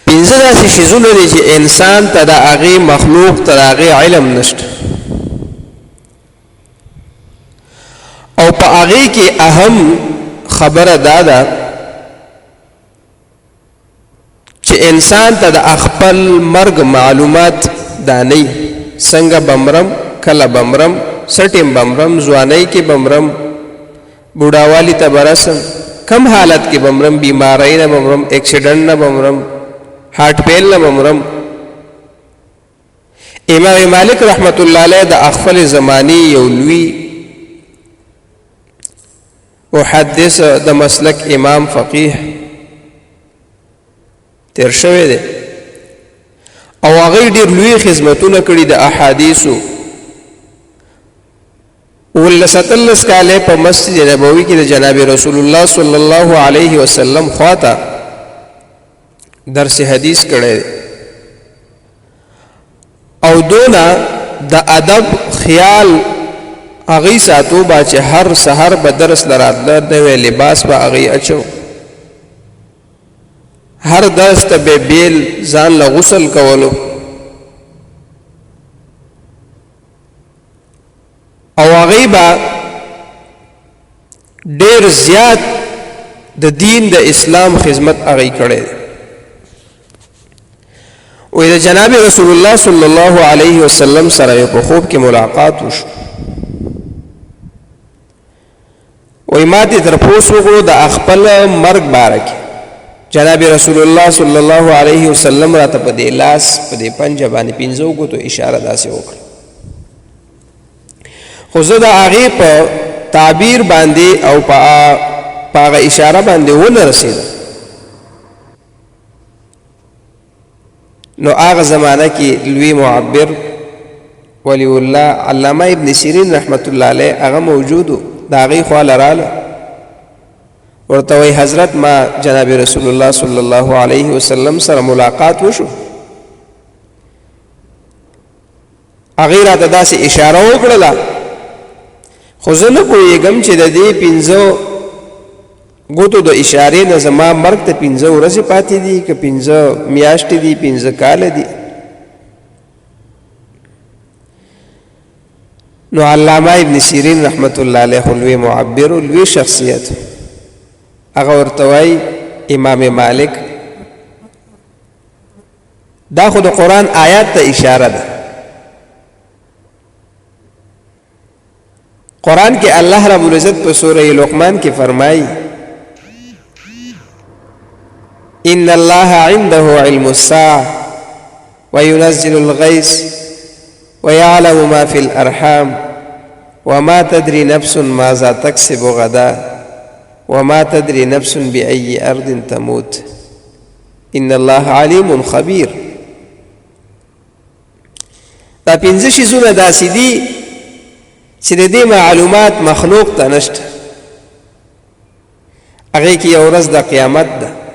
پنځه داسې شیزونه دي چې انسان ته د هغې مخلوق ته د هغې علم نشته او په هغې کې اهم خبره دا ده چې انسان ته د خپل مرګ معلومات دا نه وي څنګه بمرم کله بمرم سټیم بمرم ځوانۍ کې بمرم بوډاوالي ته برسم کم حالت کې بمرم بیماری نه بمرم ایکسیډنټ نه بمرم هارت فیل نه بمرم امام مالک رحمت الله علیه د خپل زمانی یو لوی محدث د مسلک امام فقیه تیر شوی دی او هغه ډېر لوی خدمتونه کړي د احادیثو ولساتلس کاله په مسجد نبوي کې د جناب رسول الله صلی الله علیه وسلم خواته درس حدیث کړي او دونا د ادب خیال هغه ساتو با چې هر سحر به درس لراتله د لباس به هغه اچو هر درس ته به بیل ځان له غسل کولو او هغه به ډېر زیات د دین د اسلام خدمت هغه کړي او د جناب رسول الله صلی الله علیه وسلم سره په خوب کې ملاقات وشو وای ما دې تر پوسو غو د خپل مرګ بارک جناب رسول الله صلی الله علیه وسلم راته په دې لاس په دې پنجه باندې پینځو غو ته اشاره داسې وکړه خو زه د هغې په تعبیر باندې او په هغه اشاره باندې ونه رسېدم نو هغه زمانه کې لوی معبر ولی الله علامه ابن سیرین رحمت الله علیه هغه موجود و د هغې خوا لراله ورته وایي حضرت ما جناب رسول الله صلی الله علیه وسلم سره ملاقات وشو هغې راته داسې اشاره وکړله خو زه نه پوهېږم چې د دې پنځو ګوتو د اشارې نه زما مرګ ته 15 ورځې پاتې دي که 15 میاشتې دي 15 کاله دي نو علامه ابن سیرین رحمت الله علیه لوی معبر لوی شخصیت هغه ورته وایي امام مالک دا خو د قرآن آیات ته اشاره ده قرآن کې الله رب العزت په سوره لقمان کې فرمایي ان الله عنده علم الساعه وينزل الغيث ويعلم ما في الارحام وما تدري نفس ماذا تكسب غدا وما تدري نفس باي ارض تموت ان الله عليم خبير دا پنځه شیزونه داسې دي چې د دې معلومات مخلوق ته نشته هغې کې یو ورځ د قیامت ده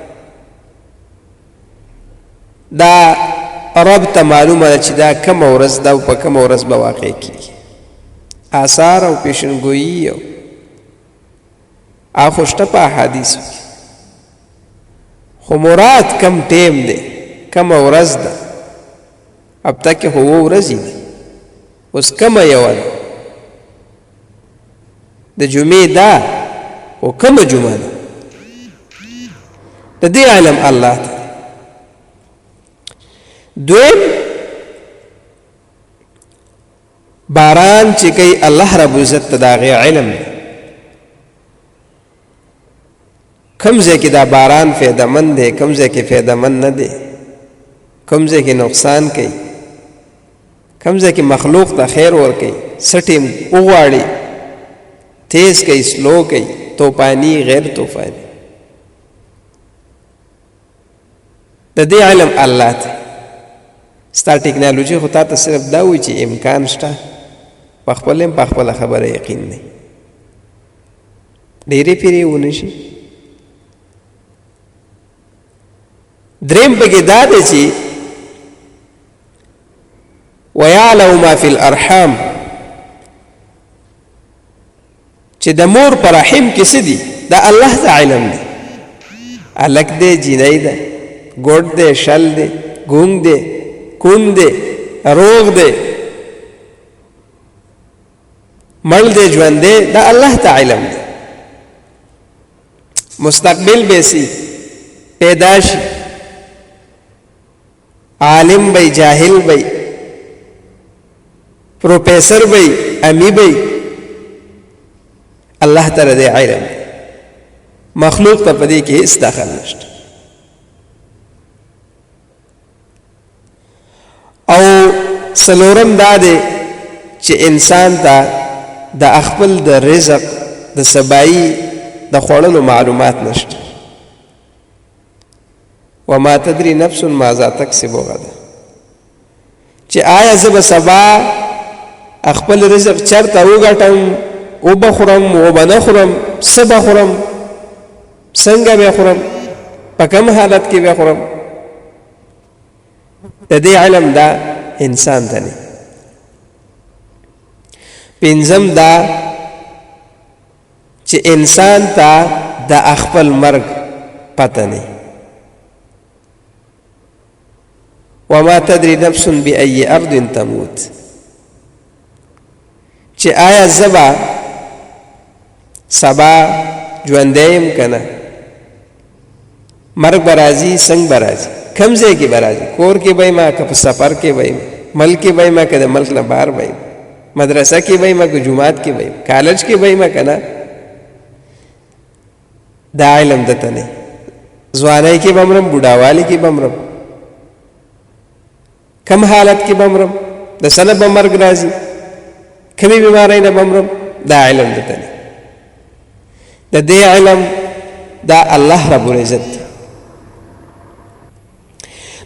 دا رب ته معلومه ده چې دا کومه ورځ ده او په کومه ورځ به واقع کېږي آثار او پیشنګویي او هغه شته په احادیثو کې خو مراد کم ټیم دی کومه ورځ ده هفته کې خو 2 ورځې دي اوس کومه یوه ده د جمعې ده او کومه جمعه ده د دې علم الله ته دویم باران چې کوي الله رب عزت ته د هغې علم دی کوم ځای کې دا باران فایدهمند دی کوم ځای کې فایدهمند نه دی کوم ځای کې نقصان کوي کوم ځای کې مخلوق ته خیر ورکوي څه ټیم وغواړي تیز کوي سلو کوي توپانی غیر توپانی د دې علم الله ته ستا ټیکنالوژي خو تا ته صرف دا وایي چې امکان شته په خپل هم په خپله خبره یقین دی ډېرې پیرې ونه شي دریم پکې دا دی چې ویعلم ما فی الارحام چې د مور پر رحم کې څه دي دا الله ته علم دی هلک دی جینۍ ده ګوډ دی، شل دی، ګونګ دی، کون دی، روغ دی، مړ دی، ژوند دی، دا الله ته علم دی. مستقبل به سي، پیدا شي، عالم بی، جاهل بی، پروفیسر بی، امی بی، الله تعالی دې علم. مخلوق ته په دې کې هیڅ دخل نشته. او څلورم دا دی چې انسان ته د خپل د رزق د سبایي د خوړلو معلومات نشته. وما تدري نفس ماذا تکسب غدا، چې آیا زه به سبا خپل رزق چرته وګټم، او بخورم او به نه خورم، څه به خورم، څنګه به خورم، په کوم حالت کې به خورم، د دې علم دا انسان ته نه. پنځم دا چې انسان ته د خپل مرګ پته نه. وما تدري نفس بأي أرض تموت، چې آیا زبا سبا ژوندیم کنه، مرګ برازي، څنګه برازي، کوم ځای کې برازي، کور کې به ما که په سفر کې به ملک کې به ما که د ملک نه بهر به مدرسه کې به ما که جماعت کې به کالج کې به ما کنه، دا علم دته نه. ځوانۍ کې به مرم، بوډاوالي کې به مرم، کم حالت کې به مرم، د څه نه به مرګ راځي، کمې بیمارۍ نه به مرم، دا علم دته نه. د دې علم دا الله رب العزت دی.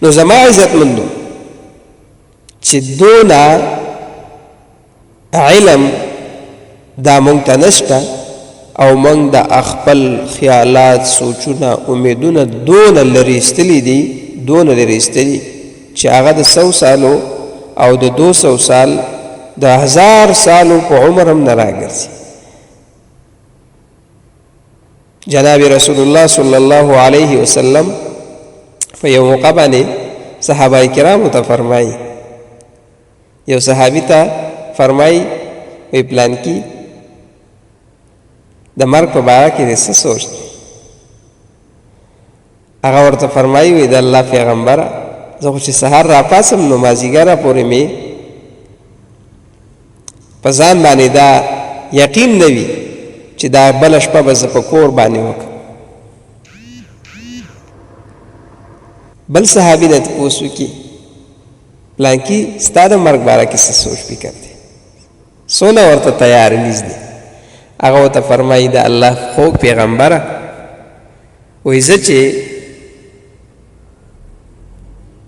نو زما عزتمندو چې دونه علم دا مونږ ته نشته، او مونږ د خپل خیالات، سوچونه، امیدونه دونه لرې ایستلي دي، دونه لرې ایستلي چې هغه د 100 سالو او د 200 سال د 1000 سالو په عمر هم نه راګرځي. جناب رسول الله صلی الله علیه وسلم په یو موقع باندې صحابه کرامو ته فرمایي، یو صحابي ته فرمایي وی پلان کی د مرګ په باره کې څه سوچ دی؟ هغه ورته فرمایي وی د الله پیغمبره، زه خو چې سهار راپاسم نو مازدیګره پورې مې په ځان باندې دا یقین نه وي چې دا بله شپه به زه په کور باندې وکړم. بل صحابي نه تپوس وکړي پلانکي ستا د مرګ باره کې څه سوچ فکر دی؟ څونه ورته تیار نیز دی؟ هغه ورته فرمایي د الله خوږ پیغمبره، وایي زه چې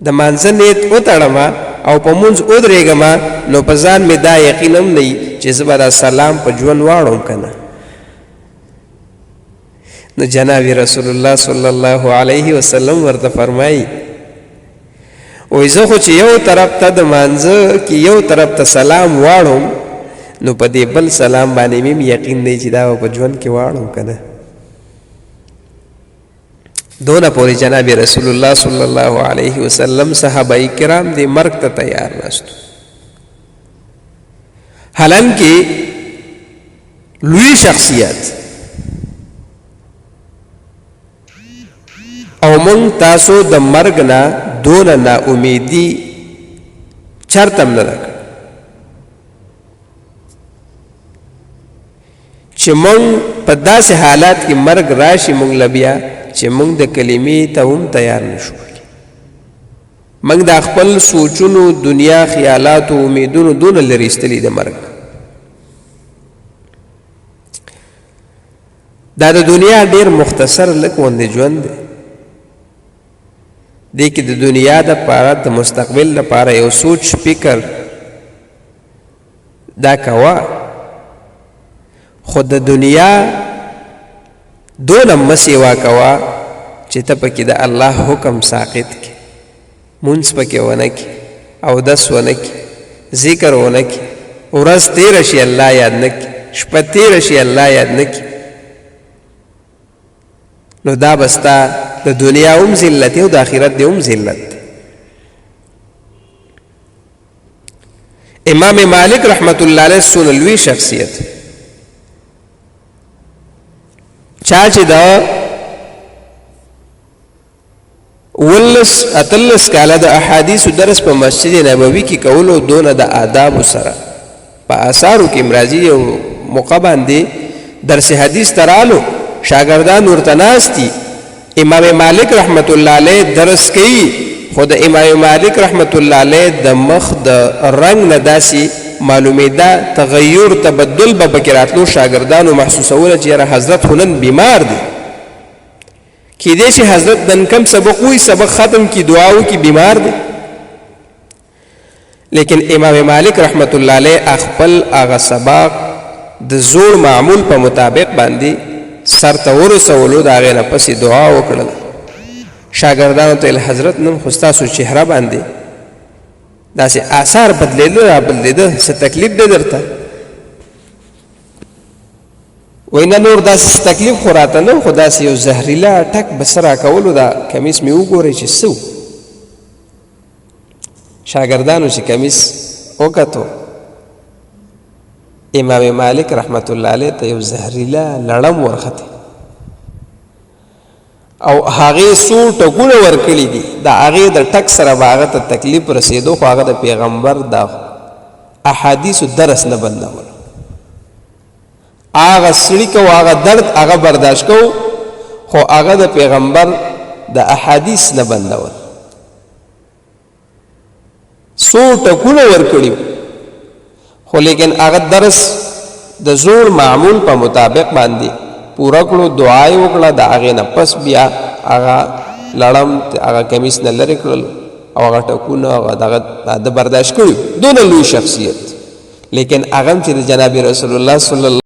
د مانځه نیت وتړم او په مونځ ودرېږم نو په ځان مې دا یقین هم نه وي چې زه به دا سلام په ژوند واړم که نه. نو جناب رسول الله صلی الله علیه وسلم ورته فرمایي وایي زه خو چې یو طرف ته د مانځه کې یو طرف ته سلام واړم نو په دې بل سلام باندې مې یقین دی چې دا په ژوند کې واړم که نه. دونه پورې جناب رسول الله صلی الله علیه وسلم صحابه کرام دې مرګ ته تیار ناستو. حالانکه لوی شخصیت او مونږ تاسو د مرګ نه دونه نا امیدي چرته هم نه ده چې مونږ په داسې حالات کې مرګ راشي مونږ له بیا چې مونږ د کلمې ته هم تیار نشو. مونږ د خپل سوچونو، دنیا، خیالاتو، امیدونو دونه لرې ایستلي د مرګ. دا د دنیا ډېر مختصر لږ غوندې ژوند دی. دې کې د دنیا دپاره، د مستقبل لپاره یو سوچ فکر دا کوه، خو د دنیا دونه مه سیوا کوه چې ته پکې د الله حکم ساقط کړې، مونځ پکې ونه کړې، اودس ونه کړې، ذکر ونه کړې، ورځ تېره شي الله یاد نه کړې، شپه تېره شي الله یاد نه کړې، نو دا بستا د دنیا هم ذلت او د آخرت دی هم ذلت. امام مالک رحمت الله علیه سونه لوی شخصیت، چا چې دا ولس اتلس کاله د احادیثو درس په مسجد نبوي کې کولو دونه د آداب سره په آثارو کې مرضی او موقع باندې درس حدیث ترالو شاګردان ورته ناستي. امام مالک رحمت الله علیه درس کوي، خود امام مالک رحمت الله علیه د مخ د رنگ نه داسي معلومېده تغیر تبدل به پکې راتلو. شاګردانو محسوسوله چې یاره حضرت خو نن بیمار دی، کیدای شي حضرت نن کم سبق وي، سبق ختم کی دعا وکړي، بیمار دی. لیکن امام مالک رحمت الله علیه خپل هغه سبق د زوړ معمول په مطابق باندې سر ته ورسولو، د هغې نه پسې دعا وکړله. شاګردانو ته حضرت نن خو ستاسو چهره باندې داسې آثار بدلېده را بدلېده، څه تکلیف دی درته؟ وایي نه نور داسې تکلیف خو راته نه، خو داسې یو زهریله ټک به څه راکولو، دا کمیس مې وګورئ چې څه و. شاګردانو چې کمیس وکتو، امام مالک رحمت الله علیه ته یو زهریله لړم ورخته او هغې څو ټکونه ورکړي دي، د هغې د ټک سره به هغه ته تکلیف رسېدو، خو هغه د پیغمبر د احادیثو درس نه بندول. هغه سړي کو هغه درد هغه برداشت کو، خو هغه د پیغمبر د احادیث نه بندول. څو ټکونه ورکړي، خو لیکن هغه درس د زوړ معمول په مطابق باندې پورا کړو، دعا یې وکړه، د هغې نه پس بیا هغه لړم هغه کمیس نه لرې کړل او هغه ټکونه هغه دغه د برداشت کړي. دونه لوی شخصیت، لیکن هغه هم چې د جناب رسول الله صلی الله